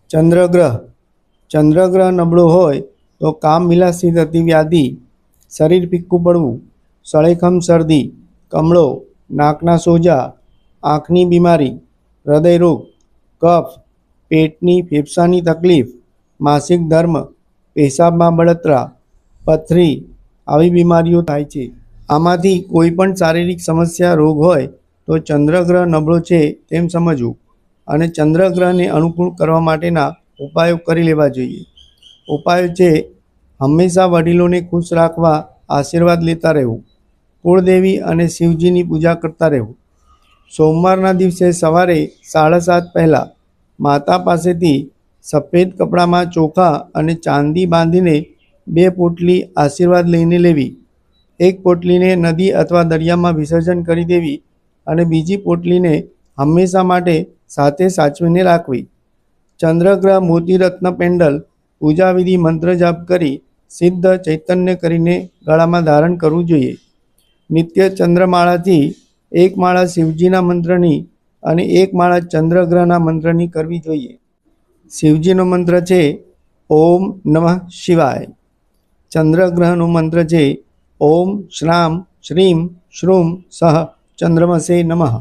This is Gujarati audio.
ચંદ્રગ્રહ. ચંદ્રગ્રહ નબળો હોય તો કામ વિલાસી થતી વ્યાધિ, શરીર ફીક્કું પડવું, સળેખમ શરદી, કમળો, નાકના સોજા, આંખની બીમારી, હૃદયરોગ, કફ, પેટની ફેફસાની તકલીફ, માસિક ધર્મ, પેશાબમાં બળતરા, પથરી આવી બીમારીઓ થાય છે. આમાંથી કોઈ પણ શારીરિક સમસ્યા રોગ હોય તો ચંદ્રગ્રહ નબળો છે તેમ સમજવું અને ચંદ્રગ્રહને અનુકૂળ કરવા માટેના ઉપાયો કરી લેવા જોઈએ. ઉપાયો છે: હંમેશા વડીલોને ખુશ રાખવા આશીર્વાદ લેતા રહેવું, કુળદેવી અને શિવજીની પૂજા કરતા રહેવું. સોમવારના દિવસે સવારે 7:30 પહેલાં માતા પાસેથી સફેદ કપડામાં ચોખા અને ચાંદી બાંધીને 2 પોટલી આશીર્વાદ લઈને લેવી. એક પોટલીને નદી અથવા દરિયામાં વિસર્જન કરી દેવી અને બીજી પોટલીને હંમેશા માટે સાથે સાચવીને રાખવી. ચંદ્રગ્રહ મોતી રત્ન પેન્ડલ પૂજાવિધિ મંત્ર જાપ કરી સિદ્ધ ચૈતન્ય કરીને ગળામાં ધારણ કરવું જોઈએ. નિત્ય ચંદ્રમાળાથી 1 માળા શિવજીના મંત્રની અને 1 માળા ચંદ્રગ્રહના મંત્રની કરવી જોઈએ. શિવજીનો મંત્ર છે ઓમ નમઃ શિવાય. ચંદ્રગ્રહનો મંત્ર છે ઓમ શ્રામ શ્રીમ શ્રૂમ સહ ચંદ્રમસે નમઃ.